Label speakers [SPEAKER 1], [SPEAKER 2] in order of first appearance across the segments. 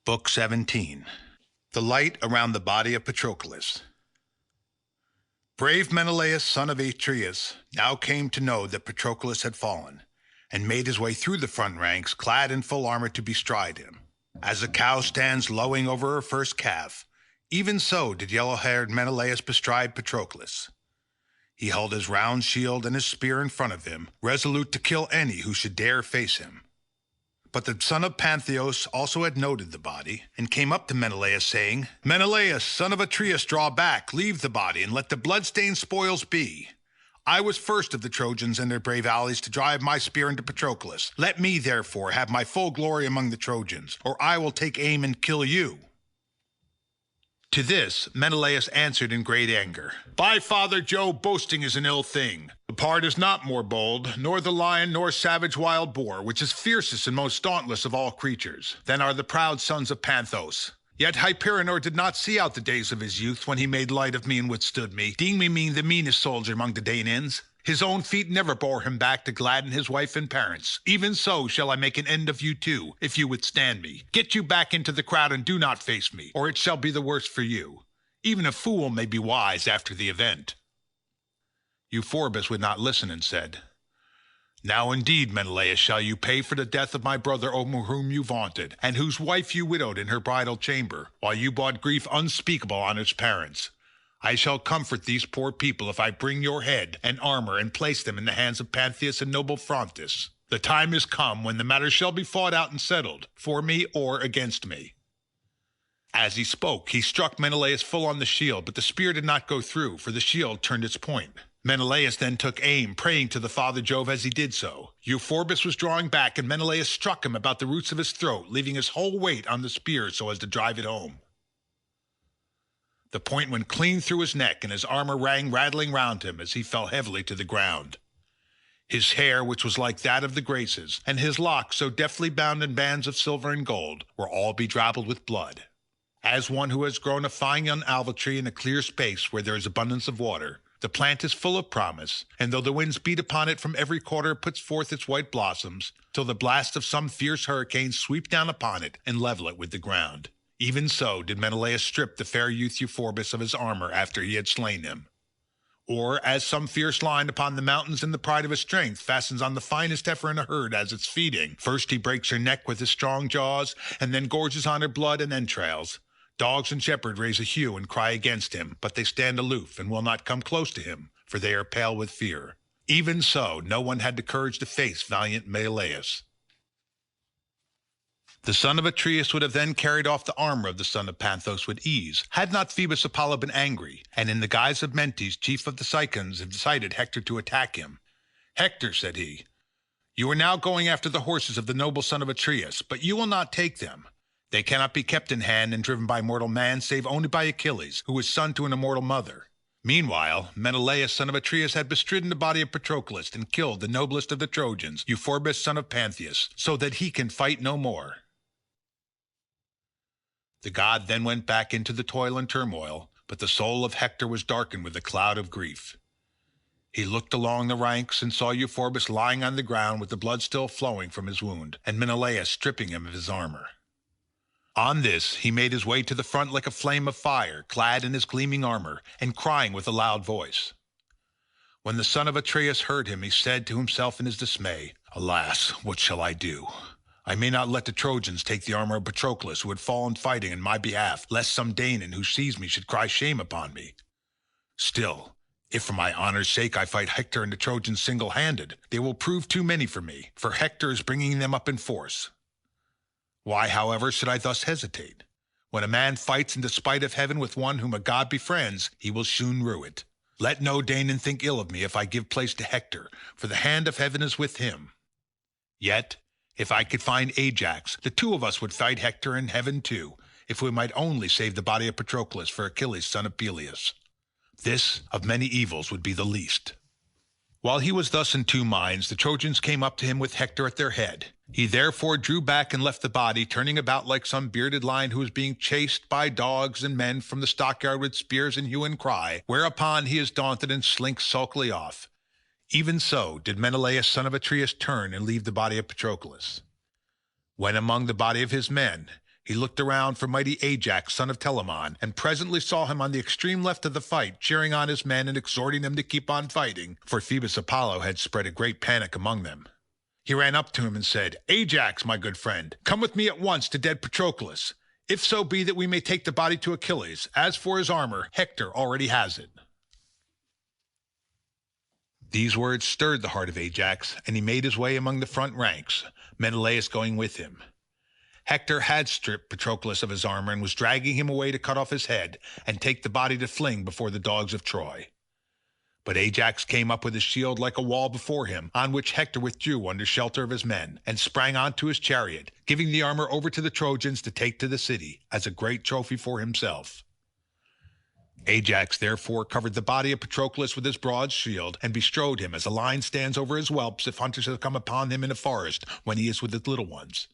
[SPEAKER 1] Book 17. The Light Around the Body of Patroclus. Brave Menelaus, son of Atreus, now came to know that Patroclus had fallen, and made his way through the front ranks, clad in full armor to bestride him. As a cow stands lowing over her first calf, even so did yellow-haired Menelaus bestride Patroclus. He held his round shield and his spear in front of him, resolute to kill any who should dare face him. But the son of Pantheos also had noted the body, and came up to Menelaus, saying, "Menelaus, son of Atreus, draw back, leave the body, and let the blood-stained spoils be. I was first of the Trojans and their brave allies to drive my spear into Patroclus. Let me, therefore, have my full glory among the Trojans, or I will take aim and kill you." To this Menelaus answered in great anger, "By Father Jove, boasting is an ill thing. The part is not more bold, nor the lion nor savage wild boar, which is fiercest and most dauntless of all creatures, than are the proud sons of Panthos. Yet Hyperenor did not see out the days of his youth when he made light of me and withstood me, deeming me the meanest soldier among the Danaans. His own feet never bore him back to gladden his wife and parents. Even so shall I make an end of you too, if you withstand me. Get you back into the crowd and do not face me, or it shall be the worse for you. Even a fool may be wise after the event." Euphorbus would not listen and said, "Now indeed, Menelaus, shall you pay for the death of my brother over whom you vaunted, and whose wife you widowed in her bridal chamber, while you brought grief unspeakable on its parents. I shall comfort these poor people if I bring your head and armor and place them in the hands of Pantheus and noble Phrontis. The time is come when the matter shall be fought out and settled, for me or against me." As he spoke, he struck Menelaus full on the shield, but the spear did not go through, for the shield turned its point. Menelaus then took aim, praying to the father Jove as he did so. Euphorbus was drawing back, and Menelaus struck him about the roots of his throat, leaving his whole weight on the spear so as to drive it home. The point went clean through his neck, and his armor rang rattling round him as he fell heavily to the ground. His hair, which was like that of the Graces, and his locks so deftly bound in bands of silver and gold, were all bedrabbled with blood. As one who has grown a fine young alva tree in a clear space where there is abundance of water, the plant is full of promise, and though the winds beat upon it from every quarter, it puts forth its white blossoms, till the blast of some fierce hurricane sweep down upon it and level it with the ground. Even so did Menelaus strip the fair youth Euphorbus of his armor after he had slain him. Or, as some fierce lion upon the mountains in the pride of his strength fastens on the finest heifer in a herd as it's feeding, first he breaks her neck with his strong jaws, and then gorges on her blood and entrails. Dogs and shepherds raise a hue and cry against him, but they stand aloof and will not come close to him, for they are pale with fear. Even so, no one had the courage to face valiant Menelaus. The son of Atreus would have then carried off the armor of the son of Panthos with ease, had not Phoebus Apollo been angry, and in the guise of Mentes, chief of the Cicons, incited Hector to attack him. "Hector," said he, "you are now going after the horses of the noble son of Atreus, but you will not take them. They cannot be kept in hand and driven by mortal man, save only by Achilles, who is son to an immortal mother." Meanwhile, Menelaus, son of Atreus, had bestridden the body of Patroclus and killed the noblest of the Trojans, Euphorbus, son of Pantheus, so that he can fight no more. The god then went back into the toil and turmoil, but the soul of Hector was darkened with a cloud of grief. He looked along the ranks and saw Euphorbus lying on the ground with the blood still flowing from his wound, and Menelaus stripping him of his armor. On this he made his way to the front like a flame of fire, clad in his gleaming armor, and crying with a loud voice. When the son of Atreus heard him, he said to himself in his dismay, "Alas, what shall I do? I may not let the Trojans take the armor of Patroclus, who had fallen fighting in my behalf, lest some Danaan who sees me should cry shame upon me. Still, if for my honor's sake I fight Hector and the Trojans single-handed, they will prove too many for me, for Hector is bringing them up in force. Why, however, should I thus hesitate? When a man fights in despite of heaven with one whom a god befriends, he will soon rue it. Let no Danaan think ill of me if I give place to Hector, for the hand of heaven is with him. Yet, if I could find Ajax, the two of us would fight Hector in heaven too, if we might only save the body of Patroclus for Achilles, son of Peleus. This, of many evils, would be the least." While he was thus in two minds, the Trojans came up to him with Hector at their head. He therefore drew back and left the body, turning about like some bearded lion who is being chased by dogs and men from the stockyard with spears and hue and cry, whereupon he is daunted and slinks sulkily off. Even so did Menelaus, son of Atreus, turn and leave the body of Patroclus. When among the body of his men, He looked around for mighty Ajax, son of Telamon, and presently saw him on the extreme left of the fight, cheering on his men and exhorting them to keep on fighting, for Phoebus Apollo had spread a great panic among them. He ran up to him and said, "Ajax, my good friend, come with me at once to dead Patroclus, if so be that we may take the body to Achilles. As for his armor, Hector already has it." These words stirred the heart of Ajax, and he made his way among the front ranks, Menelaus going with him. Hector had stripped Patroclus of his armor and was dragging him away to cut off his head and take the body to fling before the dogs of Troy. But Ajax came up with his shield like a wall before him, on which Hector withdrew under shelter of his men, and sprang onto his chariot, giving the armor over to the Trojans to take to the city, as a great trophy for himself. Ajax therefore covered the body of Patroclus with his broad shield, and bestrode him as a lion stands over his whelps if hunters have come upon him in a forest when he is with his little ones.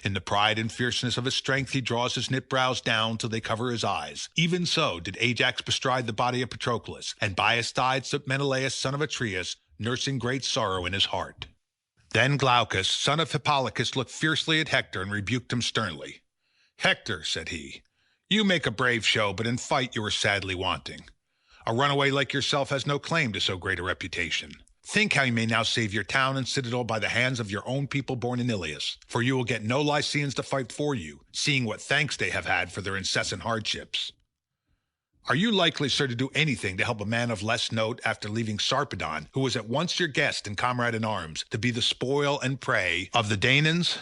[SPEAKER 1] In the pride and fierceness of his strength he draws his knit brows down till they cover his eyes. Even so did Ajax bestride the body of Patroclus, and by his side stood Menelaus son of Atreus, nursing great sorrow in his heart. Then Glaucus, son of Hippolochus, looked fiercely at Hector and rebuked him sternly. "Hector," said he, "you make a brave show, but in fight you are sadly wanting. A runaway like yourself has no claim to so great a reputation. Think how you may now save your town and citadel by the hands of your own people born in Ilias, for you will get no Lycians to fight for you, seeing what thanks they have had for their incessant hardships. Are you likely, sir, to do anything to help a man of less note after leaving Sarpedon, who was at once your guest and comrade in arms, to be the spoil and prey of the Danaans?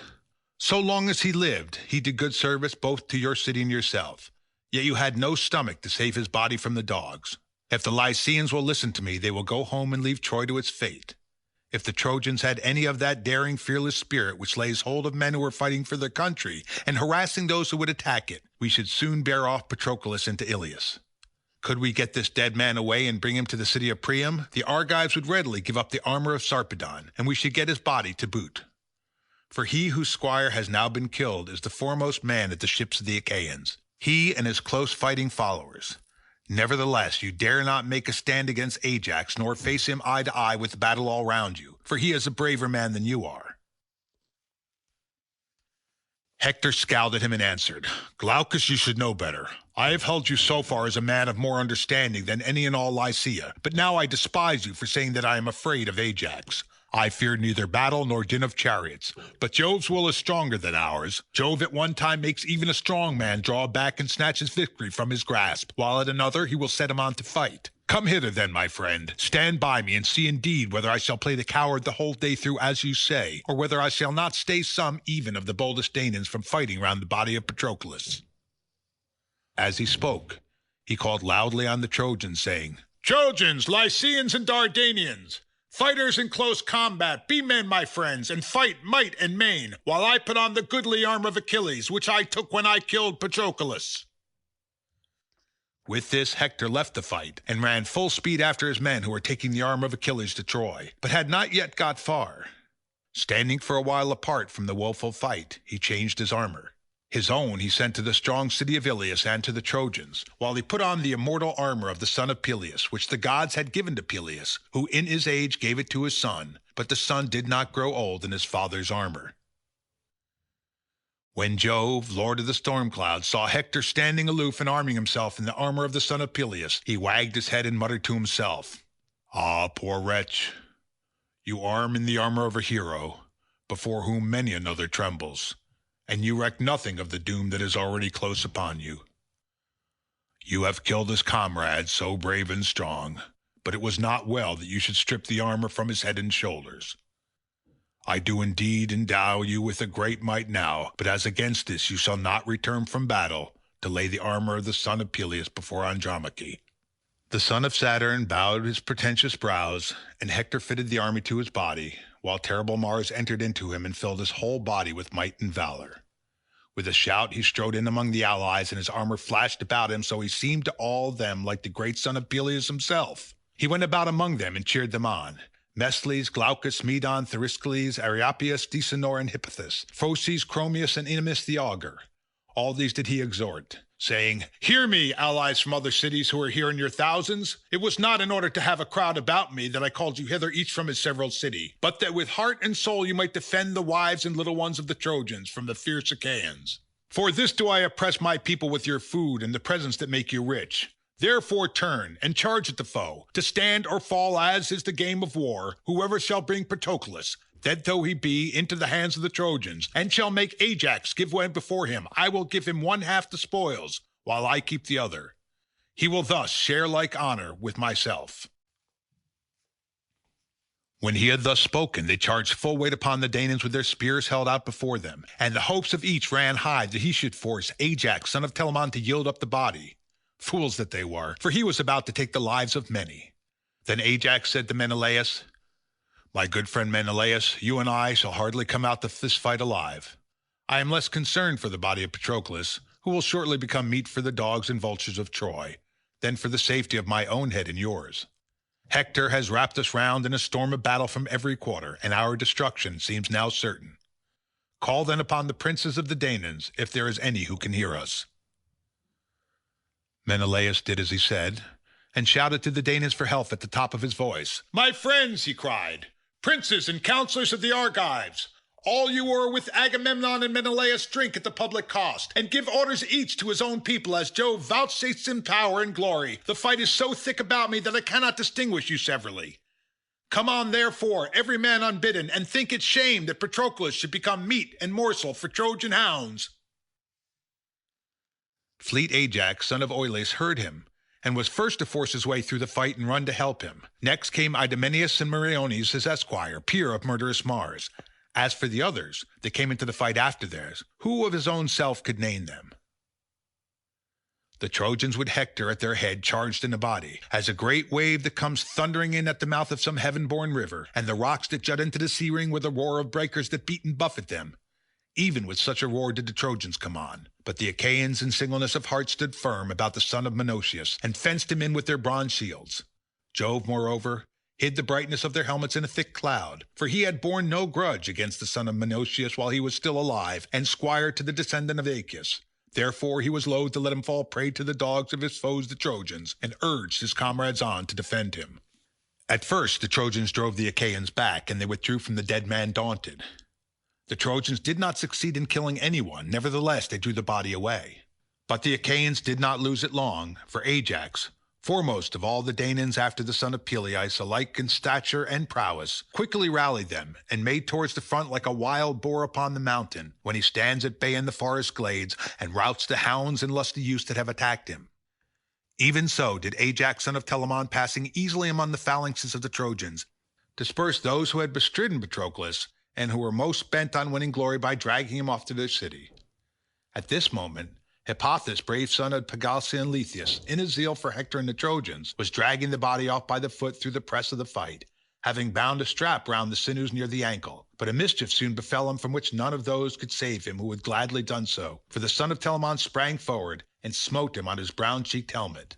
[SPEAKER 1] So long as he lived, he did good service both to your city and yourself, yet you had no stomach to save his body from the dogs. If the Lycians will listen to me, they will go home and leave Troy to its fate. If the Trojans had any of that daring, fearless spirit which lays hold of men who are fighting for their country and harassing those who would attack it, we should soon bear off Patroclus into Ilias. Could we get this dead man away and bring him to the city of Priam, the Argives would readily give up the armor of Sarpedon, and we should get his body to boot. For he whose squire has now been killed is the foremost man at the ships of the Achaeans, he and his close fighting followers. Nevertheless, you dare not make a stand against Ajax, nor face him eye to eye with battle all round you, for he is a braver man than you are." Hector scowled at him and answered, "Glaucus, you should know better. I have held you so far as a man of more understanding than any in all Lycia, but now I despise you for saying that I am afraid of Ajax. I fear neither battle nor din of chariots, but Jove's will is stronger than ours. Jove at one time makes even a strong man draw back and snatch his victory from his grasp, while at another he will set him on to fight. Come hither then, my friend. Stand by me and see indeed whether I shall play the coward the whole day through as you say, or whether I shall not stay some even of the boldest Danaans from fighting round the body of Patroclus." As he spoke, he called loudly on the Trojans, saying, "Trojans, Lycians, and Dardanians! Fighters in close combat, be men, my friends, and fight might and main, while I put on the goodly armor of Achilles, which I took when I killed Patroclus." With this Hector left the fight, and ran full speed after his men who were taking the armor of Achilles to Troy, but had not yet got far. Standing for a while apart from the woeful fight, he changed his armor. His own he sent to the strong city of Ilias and to the Trojans, while he put on the immortal armor of the son of Peleus, which the gods had given to Peleus, who in his age gave it to his son, but the son did not grow old in his father's armor. When Jove, lord of the storm clouds, saw Hector standing aloof and arming himself in the armor of the son of Peleus, he wagged his head and muttered to himself, "Ah, poor wretch, you arm in the armor of a hero, before whom many another trembles, and you reck nothing of the doom that is already close upon you. You have killed his comrade, so brave and strong, but it was not well that you should strip the armor from his head and shoulders. I do indeed endow you with a great might now, but as against this you shall not return from battle to lay the armor of the son of Peleus before Andromache." The son of Saturn bowed his pretentious brows, and Hector fitted the armor to his body, while terrible Mars entered into him and filled his whole body with might and valor. With a shout he strode in among the allies, and his armor flashed about him, so he seemed to all of them like the great son of Peleus himself. He went about among them and cheered them on. Mesles, Glaucus, Medon, Thersilochus, Areopagus, Dicenor, and Hippothous, Phorcys, Chromius, and Ennomus the augur. All these did he exhort, saying, "Hear me, allies from other cities who are here in your thousands. It was not in order to have a crowd about me that I called you hither each from his several city, but that with heart and soul you might defend the wives and little ones of the Trojans from the fierce Achaeans. For this do I oppress my people with your food and the presents that make you rich. Therefore turn, and charge at the foe, to stand or fall as is the game of war, whoever shall bring Patroclus, dead though he be, into the hands of the Trojans, and shall make Ajax give way before him. I will give him one half the spoils, while I keep the other. He will thus share like honor with myself. When he had thus spoken, they charged full weight upon the Danaans with their spears held out before them, and the hopes of each ran high that he should force Ajax, son of Telamon, to yield up the body. Fools that they were, for he was about to take the lives of many. Then Ajax said to Menelaus, My good friend Menelaus, you and I shall hardly come out of this fight alive. I am less concerned for the body of Patroclus, who will shortly become meat for the dogs and vultures of Troy, than for the safety of my own head and yours. Hector has wrapped us round in a storm of battle from every quarter, and our destruction seems now certain. Call then upon the princes of the Danaans, if there is any who can hear us. Menelaus did as he said, and shouted to the Danaans for help at the top of his voice. My friends, he cried, princes and counselors of the Argives, all you who are with Agamemnon and Menelaus drink at the public cost, and give orders each to his own people as Jove vouchsafes him power and glory. The fight is so thick about me that I cannot distinguish you severally. Come on, therefore, every man unbidden, and think it shame that Patroclus should become meat and morsel for Trojan hounds. Fleet Ajax, son of Oileus, heard him, and was first to force his way through the fight and run to help him. Next came Idomeneus and Meriones, his esquire, peer of murderous Mars. As for the others, they came into the fight after theirs, who of his own self could name them? The Trojans with Hector at their head charged in a body, as a great wave that comes thundering in at the mouth of some heaven-born river, and the rocks that jut into the sea ring with a roar of breakers that beat and buffet them. Even with such a roar did the Trojans come on, but the Achaeans in singleness of heart stood firm about the son of Menelaus, and fenced him in with their bronze shields. Jove, moreover, hid the brightness of their helmets in a thick cloud, for he had borne no grudge against the son of Menelaus while he was still alive, and squire to the descendant of Aeneas. Therefore he was loath to let him fall prey to the dogs of his foes the Trojans, and urged his comrades on to defend him. At first the Trojans drove the Achaeans back, and they withdrew from the dead man daunted. The Trojans did not succeed in killing anyone, nevertheless they drew the body away. But the Achaeans did not lose it long, for Ajax, foremost of all the Danaans after the son of Peleus, alike in stature and prowess, quickly rallied them, and made towards the front like a wild boar upon the mountain, when he stands at bay in the forest glades, and routs the hounds and lusty youths that have attacked him. Even so did Ajax son of Telamon, passing easily among the phalanxes of the Trojans, disperse those who had bestridden Patroclus, and who were most bent on winning glory by dragging him off to their city. At this moment, Hippothous, brave son of Pagalia and Lethius, in his zeal for Hector and the Trojans, was dragging the body off by the foot through the press of the fight, having bound a strap round the sinews near the ankle. But a mischief soon befell him from which none of those could save him who had gladly done so, for the son of Telamon sprang forward and smote him on his brown-cheeked helmet.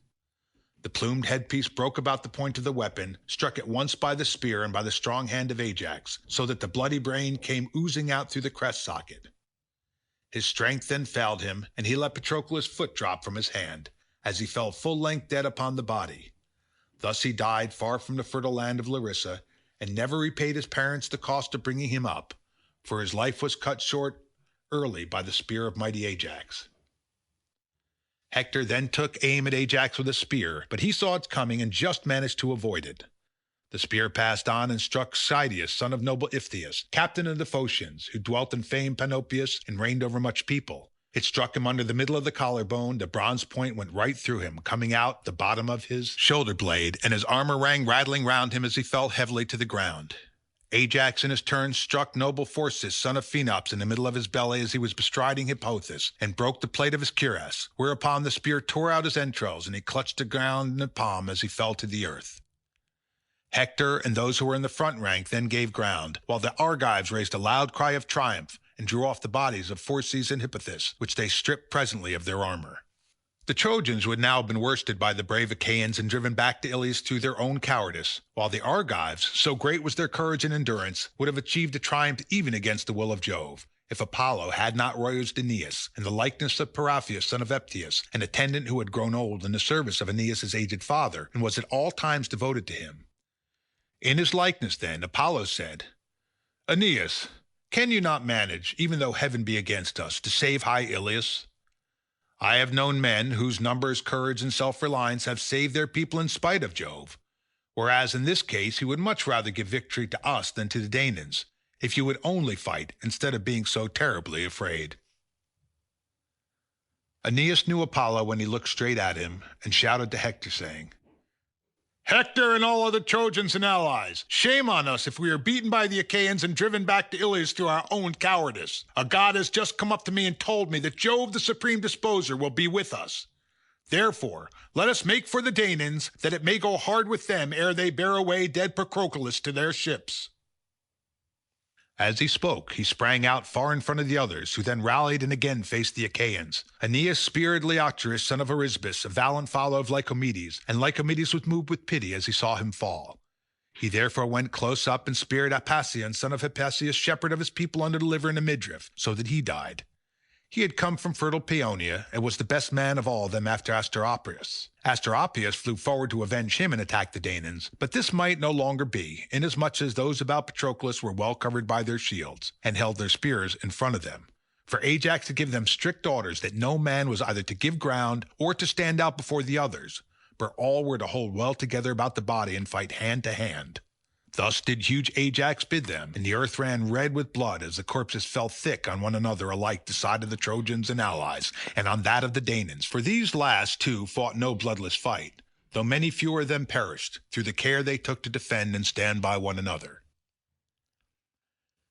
[SPEAKER 1] The plumed headpiece broke about the point of the weapon, struck at once by the spear and by the strong hand of Ajax, so that the bloody brain came oozing out through the crest socket. His strength then failed him, and he let Patroclus' foot drop from his hand, as he fell full length dead upon the body. Thus he died far from the fertile land of Larissa, and never repaid his parents the cost of bringing him up, for his life was cut short early by the spear of mighty Ajax. Hector then took aim at Ajax with a spear, but he saw it coming and just managed to avoid it. The spear passed on and struck Cydius, son of noble Iphthyius, captain of the Phocians, who dwelt in famed Panopeus and reigned over much people. It struck him under the middle of the collarbone, the bronze point went right through him, coming out the bottom of his shoulder blade, and his armor rang rattling round him as he fell heavily to the ground. Ajax in his turn struck noble Phorcys, son of Phaenops, in the middle of his belly as he was bestriding Hippothous, and broke the plate of his cuirass, whereupon the spear tore out his entrails, and he clutched the ground in the palm as he fell to the earth. Hector and those who were in the front rank then gave ground, while the Argives raised a loud cry of triumph, and drew off the bodies of Phorcys and Hippothous, which they stripped presently of their armor. The Trojans, who had now been worsted by the brave Achaeans and driven back to Iliad through their own cowardice, while the Argives, so great was their courage and endurance, would have achieved a triumph even against the will of Jove, if Apollo had not raised Aeneas, in the likeness of Periphas, son of Epytus, an attendant who had grown old in the service of Aeneas' aged father, and was at all times devoted to him. In his likeness, then, Apollo said, "Aeneas, Can you not manage, even though heaven be against us, to save high Ilias? I have known men whose numbers, courage, and self-reliance have saved their people in spite of Jove, whereas in this case he would much rather give victory to us than to the Danaans, if you would only fight instead of being so terribly afraid." Aeneas knew Apollo when he looked straight at him, and shouted to Hector, saying, "Hector and all other Trojans and allies, shame on us if we are beaten by the Achaeans and driven back to Iliad through our own cowardice. A god has just come up to me and told me that Jove the supreme disposer will be with us. Therefore, let us make for the Danaans, that it may go hard with them ere they bear away dead Patroclus to their ships." As he spoke, he sprang out far in front of the others, who then rallied and again faced the Achaeans. Aeneas speared Leiocritus, son of Arisbus, a valiant follower of Lycomedes, and Lycomedes was moved with pity as he saw him fall. He therefore went close up and speared Apasion, son of Hippasus, shepherd of his people under the liver in a midriff, so that he died. He had come from fertile Paeonia, and was the best man of all them after Asteropaeus. Asteropaeus flew forward to avenge him and attack the Danaans, but this might no longer be, inasmuch as those about Patroclus were well covered by their shields, and held their spears in front of them. For Ajax had given them strict orders that no man was either to give ground or to stand out before the others, but all were to hold well together about the body and fight hand to hand. Thus did huge Ajax bid them, and the earth ran red with blood as the corpses fell thick on one another alike the side of the Trojans and allies, and on that of the Danaans. For these last, too, fought no bloodless fight, though many fewer of them perished, through the care they took to defend and stand by one another.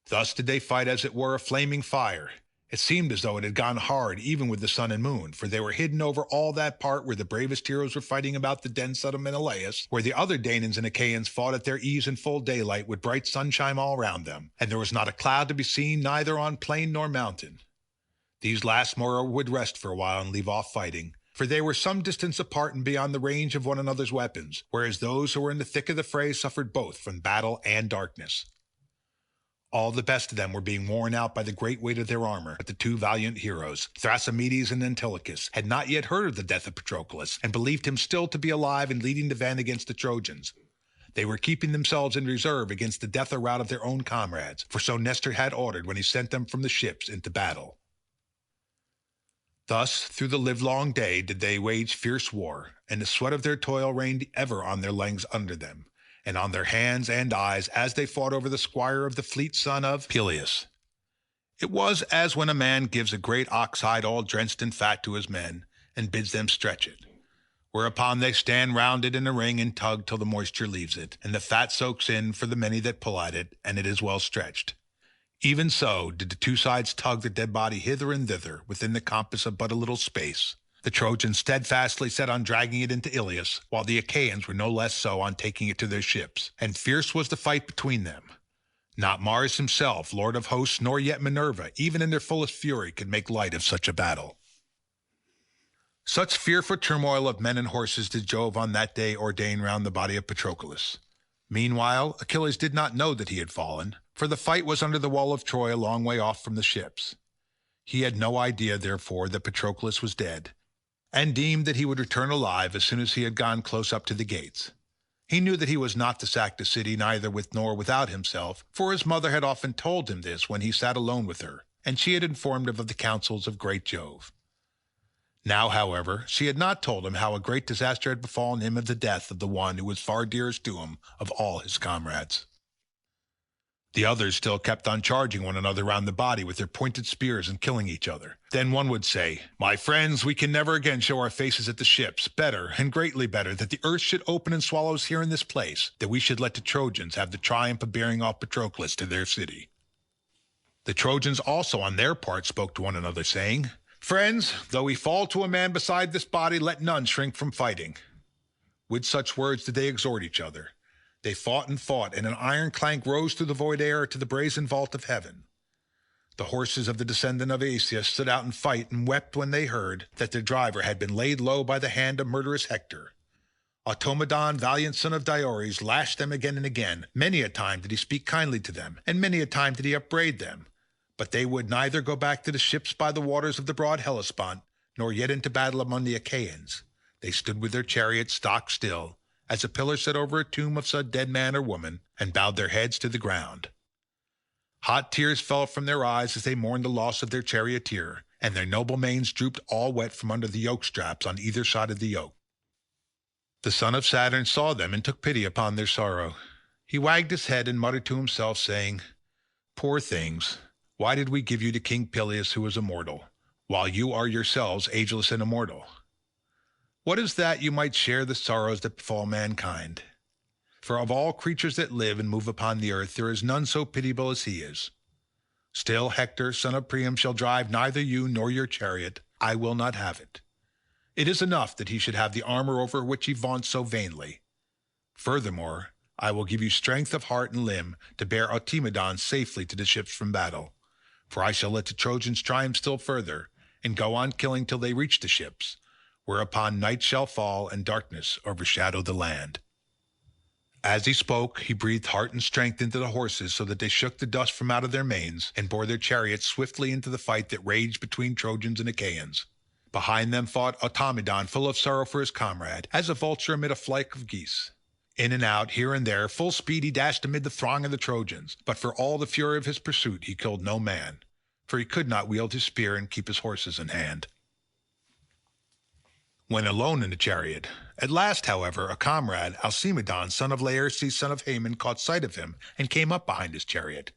[SPEAKER 1] Thus did they fight as it were a flaming fire. It seemed as though it had gone hard even with the sun and moon, for they were hidden over all that part where the bravest heroes were fighting about the dense son of Menelaus, where the other Danaans and Achaeans fought at their ease in full daylight with bright sunshine all round them, and there was not a cloud to be seen neither on plain nor mountain. These last moreover would rest for a while and leave off fighting, for they were some distance apart and beyond the range of one another's weapons, whereas those who were in the thick of the fray suffered both from battle and darkness. All the best of them were being worn out by the great weight of their armor, but the two valiant heroes, Thrasymedes and Antilochus, had not yet heard of the death of Patroclus, and believed him still to be alive and leading the van against the Trojans. They were keeping themselves in reserve against the death or rout of their own comrades, for so Nestor had ordered when he sent them from the ships into battle. Thus, through the livelong day did they wage fierce war, and the sweat of their toil rained ever on their legs under them, and on their hands and eyes as they fought over the squire of the fleet son of Peleus. It was as when a man gives a great ox hide all drenched in fat to his men, and bids them stretch it, whereupon they stand round it in a ring and tug till the moisture leaves it, and the fat soaks in for the many that pull at it, and it is well stretched. Even so did the two sides tug the dead body hither and thither within the compass of but a little space, the Trojans steadfastly set on dragging it into Iliad, while the Achaeans were no less so on taking it to their ships, and fierce was the fight between them. Not Mars himself, lord of hosts, nor yet Minerva, even in their fullest fury, could make light of such a battle. Such fearful turmoil of men and horses did Jove on that day ordain round the body of Patroclus. Meanwhile, Achilles did not know that he had fallen, for the fight was under the wall of Troy a long way off from the ships. He had no idea, therefore, that Patroclus was dead, and deemed that he would return alive as soon as he had gone close up to the gates. He knew that he was not to sack the city neither with nor without himself, for his mother had often told him this when he sat alone with her, and she had informed him of the counsels of great Jove. Now, however, she had not told him how a great disaster had befallen him of the death of the one who was far dearest to him of all his comrades. The others still kept on charging one another round the body with their pointed spears and killing each other. Then one would say, "My friends, we can never again show our faces at the ships. Better, and greatly better, that the earth should open and swallow us here in this place, that we should let the Trojans have the triumph of bearing off Patroclus to their city." The Trojans also on their part spoke to one another, saying, "Friends, though we fall to a man beside this body, let none shrink from fighting." With such words did they exhort each other. They fought, and an iron clank rose through the void air to the brazen vault of heaven. The horses of the descendant of Odysseus stood out in fight and wept when they heard that their driver had been laid low by the hand of murderous Hector. Automedon, valiant son of Diores, lashed them again and again. Many a time did he speak kindly to them, and many a time did he upbraid them. But they would neither go back to the ships by the waters of the broad Hellespont, nor yet into battle among the Achaeans. They stood with their chariots stock still, as a pillar set over a tomb of some dead man or woman, and bowed their heads to the ground. Hot tears fell from their eyes as they mourned the loss of their charioteer, and their noble manes drooped all wet from under the yoke straps on either side of the yoke. The son of Saturn saw them and took pity upon their sorrow. He wagged his head and muttered to himself, saying, "Poor things, why did we give you to King Peleus, who is immortal, while you are yourselves ageless and immortal? What is that you might share the sorrows that befall mankind? For of all creatures that live and move upon the earth, there is none so pitiable as he is. Still Hector, son of Priam, shall drive neither you nor your chariot. I will not have it. It is enough that he should have the armor over which he vaunts so vainly. Furthermore, I will give you strength of heart and limb to bear Automedon safely to the ships from battle, for I shall let the Trojans triumph still further, and go on killing till they reach the ships, whereupon night shall fall and darkness overshadow the land." As he spoke, he breathed heart and strength into the horses so that they shook the dust from out of their manes and bore their chariots swiftly into the fight that raged between Trojans and Achaeans. Behind them fought Automedon, full of sorrow for his comrade, as a vulture amid a flock of geese. In and out, here and there, full speed he dashed amid the throng of the Trojans, but for all the fury of his pursuit he killed no man, for he could not wield his spear and keep his horses in hand. When alone in the chariot, at last, however, a comrade, Alcimedon, son of Laerces, son of Haemon, caught sight of him and came up behind his chariot.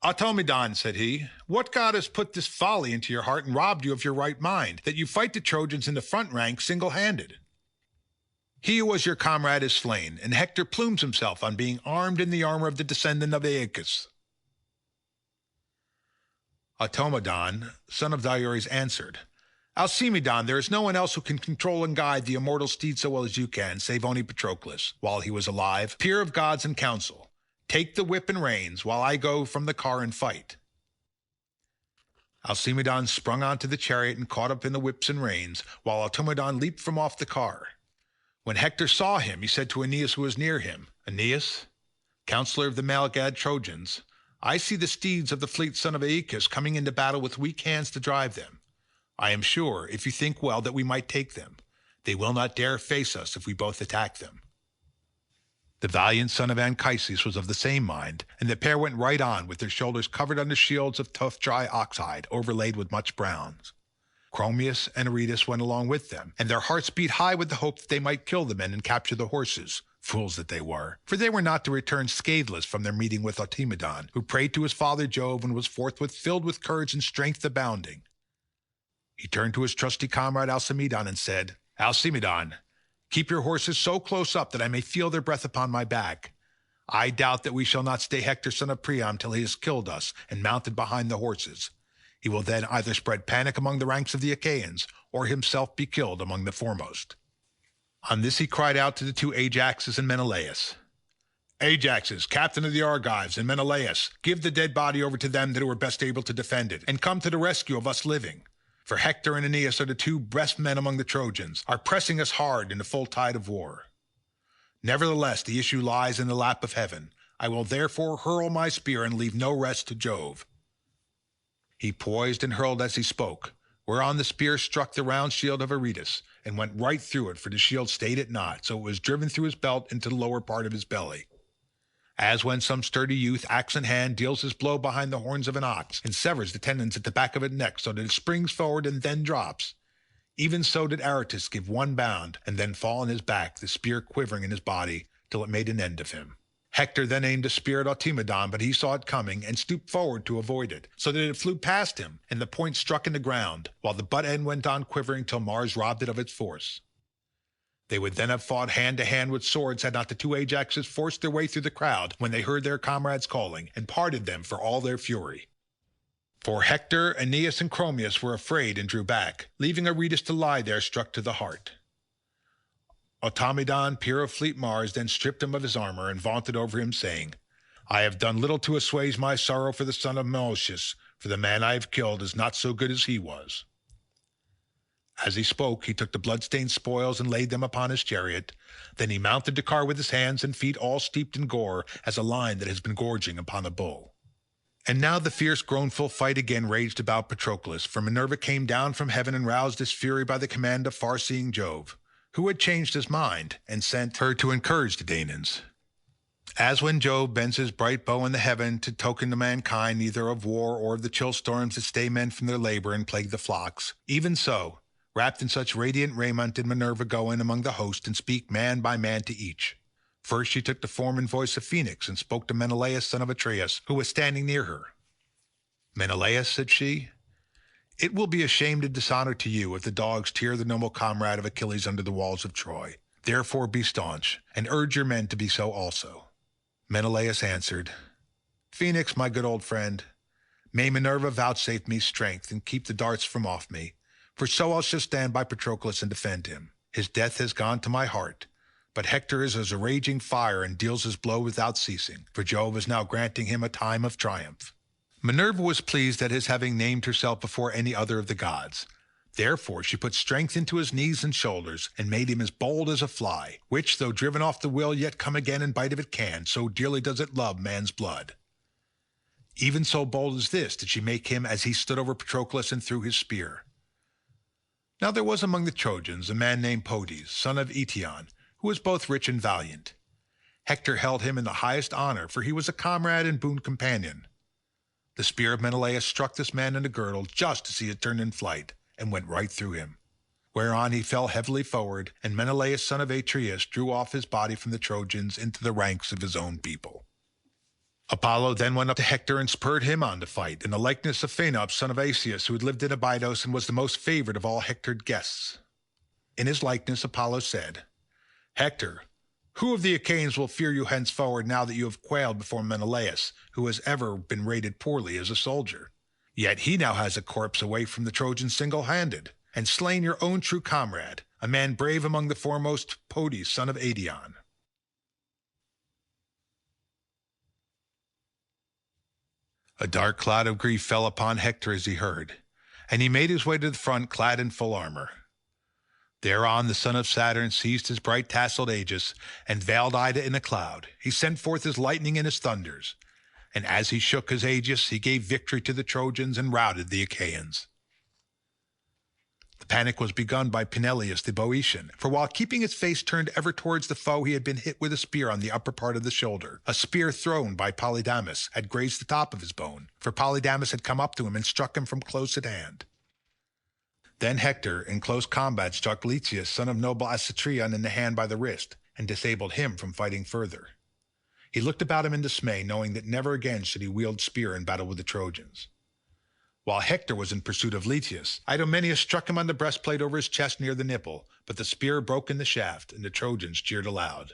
[SPEAKER 1] "Automedon," said he, "what god has put this folly into your heart and robbed you of your right mind, that you fight the Trojans in the front rank single-handed? He who was your comrade is slain, and Hector plumes himself on being armed in the armor of the descendant of Ajax." Automedon, son of Diores, answered, "Alcimedon, there is no one else who can control and guide the immortal steed so well as you can, save only Patroclus, while he was alive, peer of gods in council. Take the whip and reins, while I go from the car and fight." Alcimedon sprung onto the chariot and caught up in the whips and reins, while Automedon leaped from off the car. When Hector saw him, he said to Aeneas, who was near him, "Aeneas, counselor of the Malgad Trojans, I see the steeds of the fleet son of Aeacus coming into battle with weak hands to drive them. I am sure, if you think well, that we might take them. They will not dare face us if we both attack them." The valiant son of Anchises was of the same mind, and the pair went right on, with their shoulders covered under shields of tough dry oxhide, overlaid with much bronze. Chromius and Aretus went along with them, and their hearts beat high with the hope that they might kill the men and capture the horses. Fools that they were, for they were not to return scatheless from their meeting with Automedon, who prayed to his father Jove and was forthwith filled with courage and strength abounding. He turned to his trusty comrade Alcimedon and said, "Alcimedon, keep your horses so close up that I may feel their breath upon my back. I doubt that we shall not stay Hector son of Priam till he has killed us and mounted behind the horses. He will then either spread panic among the ranks of the Achaeans, or himself be killed among the foremost." On this he cried out to the two Ajaxes and Menelaus, "Ajaxes, captain of the Argives, and Menelaus, give the dead body over to them that were best able to defend it, and come to the rescue of us living. For Hector and Aeneas are the two best men among the Trojans, are pressing us hard in the full tide of war. Nevertheless, the issue lies in the lap of heaven. I will therefore hurl my spear and leave no rest to Jove." He poised and hurled as he spoke, whereon the spear struck the round shield of Aretus, and went right through it, for the shield stayed it not, so it was driven through his belt into the lower part of his belly. As when some sturdy youth, axe in hand, deals his blow behind the horns of an ox, and severs the tendons at the back of its neck so that it springs forward and then drops, even so did Aretus give one bound, and then fall on his back, the spear quivering in his body, till it made an end of him. Hector then aimed a spear at Automedon, but he saw it coming, and stooped forward to avoid it, so that it flew past him, and the point struck in the ground, while the butt end went on quivering till Mars robbed it of its force. They would then have fought hand to hand with swords had not the two Ajaxes forced their way through the crowd when they heard their comrades calling, and parted them for all their fury. For Hector, Aeneas, and Chromius were afraid and drew back, leaving Aretus to lie there struck to the heart. Automedon, peer of fleet Mars, then stripped him of his armor and vaunted over him, saying, "I have done little to assuage my sorrow for the son of Menelaus, for the man I have killed is not so good as he was." As he spoke, he took the blood-stained spoils and laid them upon his chariot. Then he mounted the car with his hands and feet all steeped in gore, as a lion that has been gorging upon a bull. And now the fierce groanful fight again raged about Patroclus, for Minerva came down from heaven and roused his fury by the command of far-seeing Jove, who had changed his mind, and sent her to encourage the Danaans. As when Jove bends his bright bow in the heaven to token to mankind either of war or of the chill storms that stay men from their labor and plague the flocks, even so, wrapped in such radiant raiment, did Minerva go in among the host and speak man by man to each. First she took the form and voice of Phoenix and spoke to Menelaus son of Atreus, who was standing near her. Menelaus, said she, it will be a shame and dishonor to you if the dogs tear the noble comrade of Achilles under the walls of Troy. Therefore be staunch, and urge your men to be so also. Menelaus answered, Phoenix, my good old friend, may Minerva vouchsafe me strength and keep the darts from off me, for so I shall stand by Patroclus and defend him. His death has gone to my heart, but Hector is as a raging fire and deals his blow without ceasing, for Jove is now granting him a time of triumph. Minerva was pleased at his having named herself before any other of the gods. Therefore she put strength into his knees and shoulders, and made him as bold as a fly, which, though driven off the will, yet come again and bite if it can, so dearly does it love man's blood. Even so bold as this did she make him as he stood over Patroclus and threw his spear. Now there was among the Trojans a man named Podes, son of Eetion, who was both rich and valiant. Hector held him in the highest honor, for he was a comrade and boon companion. The spear of Menelaus struck this man in the girdle just as he had turned in flight, and went right through him, whereon he fell heavily forward, and Menelaus son of Atreus drew off his body from the Trojans into the ranks of his own people. Apollo then went up to Hector and spurred him on to fight, in the likeness of Phaenops son of Asius, who had lived in Abydos and was the most favored of all Hector's guests. In his likeness Apollo said, Hector, who of the Achaeans will fear you henceforward now that you have quailed before Menelaus, who has ever been rated poorly as a soldier? Yet he now has a corpse away from the Trojans single-handed, and slain your own true comrade, a man brave among the foremost, Podes, son of Eetion. A dark cloud of grief fell upon Hector as he heard, and he made his way to the front clad in full armor. Thereon the son of Saturn seized his bright tasselled aegis, and veiled Ida in a cloud. He sent forth his lightning and his thunders, and as he shook his aegis, he gave victory to the Trojans and routed the Achaeans. The panic was begun by Peneleus the Boeotian, for while keeping his face turned ever towards the foe, he had been hit with a spear on the upper part of the shoulder. A spear thrown by Polydamas had grazed the top of his bone, for Polydamas had come up to him and struck him from close at hand. Then Hector, in close combat, struck Letheus, son of noble Asatrion, in the hand by the wrist, and disabled him from fighting further. He looked about him in dismay, knowing that never again should he wield spear in battle with the Trojans. While Hector was in pursuit of Letheus, Idomeneus struck him on the breastplate over his chest near the nipple, but the spear broke in the shaft, and the Trojans cheered aloud.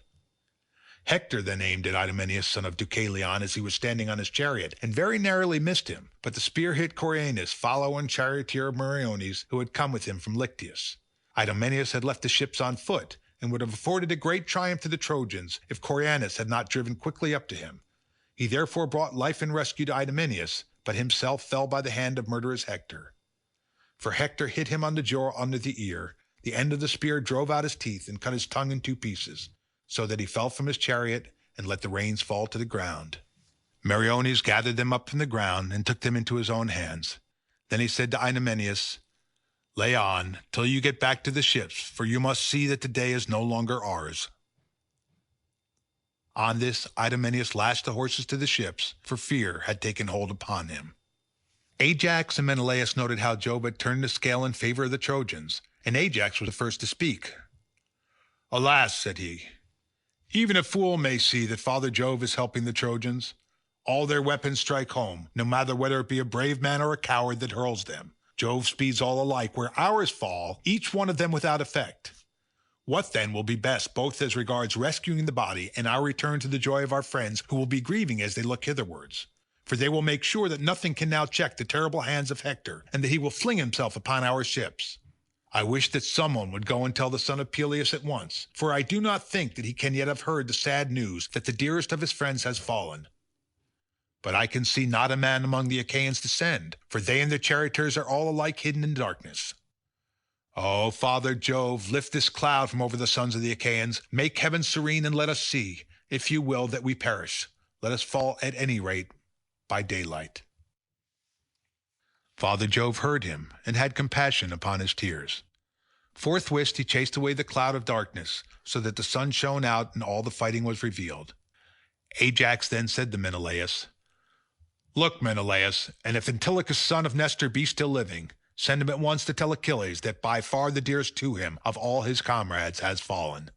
[SPEAKER 1] Hector then aimed at Idomeneus, son of Deucalion, as he was standing on his chariot, and very narrowly missed him, but the spear hit Coeneus, follower and charioteer of Meriones, who had come with him from Lyctius. Idomeneus had left the ships on foot, and would have afforded a great triumph to the Trojans if Coeneus had not driven quickly up to him. He therefore brought life and rescue to Idomeneus, but himself fell by the hand of murderous Hector. For Hector hit him on the jaw under the ear. The end of the spear drove out his teeth and cut his tongue in 2 pieces, so that he fell from his chariot and let the reins fall to the ground. Meriones gathered them up from the ground and took them into his own hands. Then he said to Idomeneus, Lay on, till you get back to the ships, for you must see that the day is no longer ours. On this, Idomeneus lashed the horses to the ships, for fear had taken hold upon him. Ajax and Menelaus noted how Jove had turned the scale in favor of the Trojans, and Ajax was the first to speak. Alas, said he, even a fool may see that Father Jove is helping the Trojans. All their weapons strike home, no matter whether it be a brave man or a coward that hurls them. Jove speeds all alike, where ours fall, each one of them without effect. What then will be best, both as regards rescuing the body and our return to the joy of our friends who will be grieving as they look hitherwards? For they will make sure that nothing can now check the terrible hands of Hector, and that he will fling himself upon our ships. I wish that someone would go and tell the son of Peleus at once, for I do not think that he can yet have heard the sad news that the dearest of his friends has fallen. But I can see not a man among the Achaeans to send, for they and their charioteers are all alike hidden in darkness. O Father Jove, lift this cloud from over the sons of the Achaeans, make heaven serene, and let us see, if you will, that we perish. Let us fall at any rate by daylight. Father Jove heard him, and had compassion upon his tears. Forthwith he chased away the cloud of darkness, so that the sun shone out and all the fighting was revealed. Ajax then said to Menelaus, "Look, Menelaus, and if Antilochus son of Nestor be still living, send him at once to tell Achilles that by far the dearest to him of all his comrades has fallen."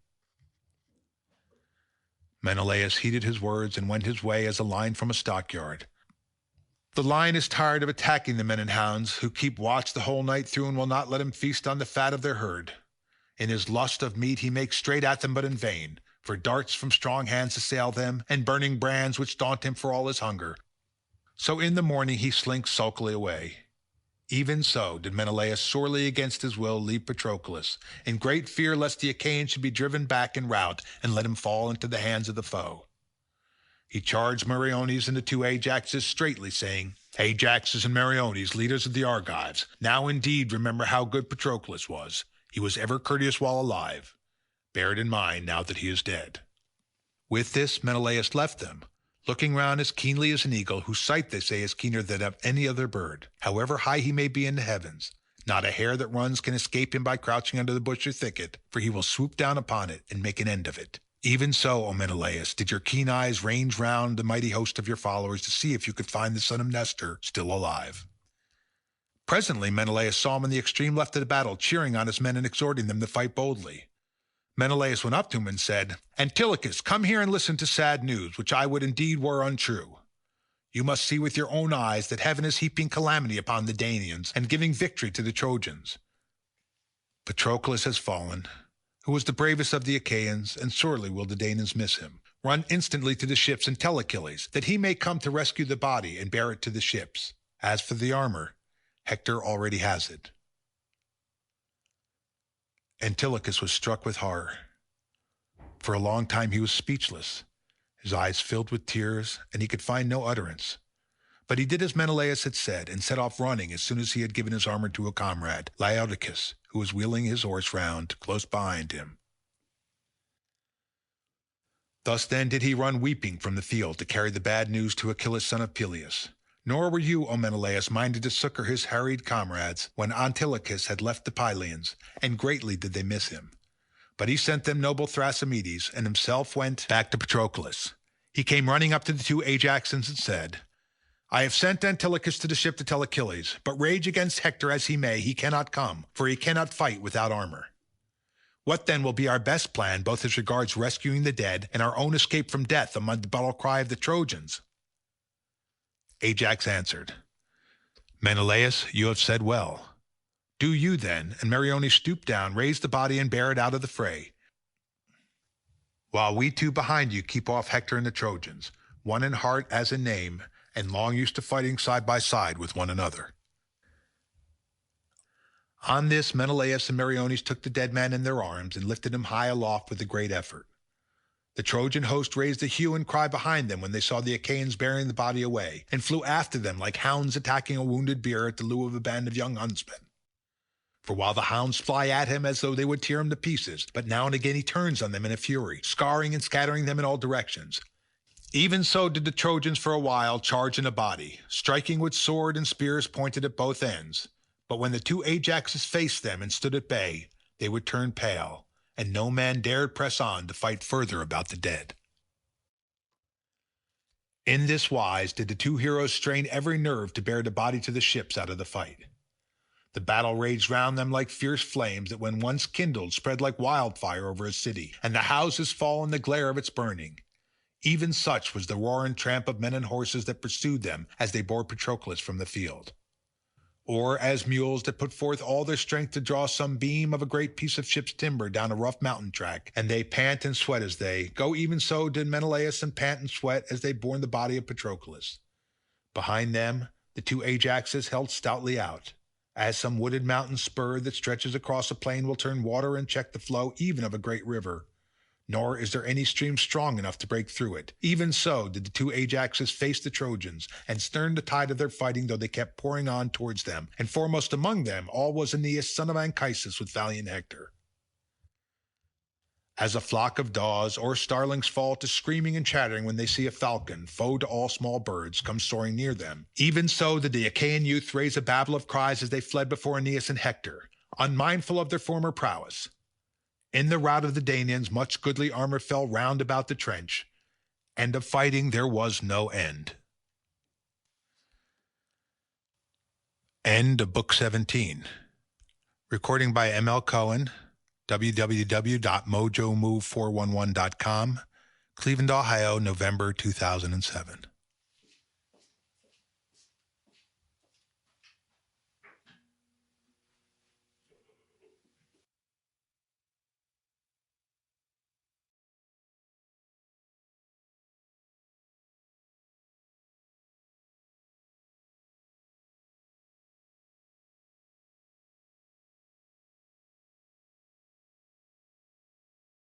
[SPEAKER 1] Menelaus heeded his words and went his way as a lion from a stockyard. The lion is tired of attacking the men and hounds who keep watch the whole night through and will not let him feast on the fat of their herd. In his lust of meat he makes straight at them but in vain, for darts from strong hands assail them, and burning brands which daunt him for all his hunger. So in the morning he slinks sulkily away. Even so did Menelaus sorely against his will leave Patroclus, in great fear lest the Achaeans should be driven back in rout and let him fall into the hands of the foe. He charged Meriones and the two Ajaxes straightly, saying, "Ajaxes and Meriones, leaders of the Argives, now indeed remember how good Patroclus was. He was ever courteous while alive. Bear it in mind now that he is dead." With this Menelaus left them, looking round as keenly as an eagle, whose sight they say is keener than of any other bird, however high he may be in the heavens. Not a hare that runs can escape him by crouching under the bush or thicket, for he will swoop down upon it and make an end of it. Even so, O Menelaus, did your keen eyes range round the mighty host of your followers to see if you could find the son of Nestor still alive. Presently Menelaus saw him in the extreme left of the battle, cheering on his men and exhorting them to fight boldly. Menelaus went up to him and said, "Antilochus, come here and listen to sad news, which I would indeed were untrue. You must see with your own eyes that heaven is heaping calamity upon the Danaans and giving victory to the Trojans. Patroclus has fallen, who was the bravest of the Achaeans, and sorely will the Danaans miss him. Run instantly to the ships and tell Achilles that he may come to rescue the body and bear it to the ships. As for the armor, Hector already has it." Antilochus was struck with horror. For a long time he was speechless. His eyes filled with tears, and he could find no utterance. But he did as Menelaus had said, and set off running as soon as he had given his armor to a comrade, Laodocus, who was wheeling his horse round close behind him. Thus then did he run weeping from the field to carry the bad news to Achilles son of Peleus. Nor were you, O Menelaus, minded to succor his harried comrades when Antilochus had left the Pylians, and greatly did they miss him. But he sent them noble Thrasymedes, and himself went back to Patroclus. He came running up to the two Ajaxes and said, "I have sent Antilochus to the ship to tell Achilles, but rage against Hector as he may, he cannot come, for he cannot fight without armor. What then will be our best plan, both as regards rescuing the dead and our own escape from death amid the battle cry of the Trojans?" Ajax answered, "Menelaus, you have said well. Do you then, and Meriones stoop down, raise the body and bear it out of the fray, while we two behind you keep off Hector and the Trojans, one in heart as in name, and long used to fighting side by side with one another." On this Menelaus and Meriones took the dead man in their arms and lifted him high aloft with a great effort. The Trojan host raised a hue and cry behind them when they saw the Achaeans bearing the body away, and flew after them like hounds attacking a wounded bear at the loo of a band of young huntsmen. For while the hounds fly at him as though they would tear him to pieces, but now and again he turns on them in a fury, scarring and scattering them in all directions. Even so did the Trojans for a while charge in a body, striking with sword and spears pointed at both ends. But when the two Ajaxes faced them and stood at bay, they would turn pale, and no man dared press on to fight further about the dead. In this wise did the two heroes strain every nerve to bear the body to the ships out of the fight. The battle raged round them like fierce flames that when once kindled spread like wildfire over a city, and the houses fall in the glare of its burning. Even such was the roar and tramp of men and horses that pursued them as they bore Patroclus from the field. Or as mules that put forth all their strength to draw some beam of a great piece of ship's timber down a rough mountain track, and they pant and sweat as they go, even so did Menelaus and pant and sweat as they bore the body of Patroclus. Behind them the two Ajaxes held stoutly out, as some wooded mountain spur that stretches across a plain will turn water and check the flow even of a great river. Nor is there any stream strong enough to break through it. Even so did the two Ajaxes face the Trojans, and stern the tide of their fighting, though they kept pouring on towards them, and foremost among them all was Aeneas son of Anchises with valiant Hector. As a flock of daws or starlings fall to screaming and chattering when they see a falcon, foe to all small birds, come soaring near them, even so did the Achaean youth raise a babel of cries as they fled before Aeneas and Hector, unmindful of their former prowess. In the rout of the Danaans much goodly armor fell round about the trench, and of fighting there was no end. End of Book 17. Recording by M.L. Cohen, www.mojomove411.com, Cleveland, Ohio, November 2007.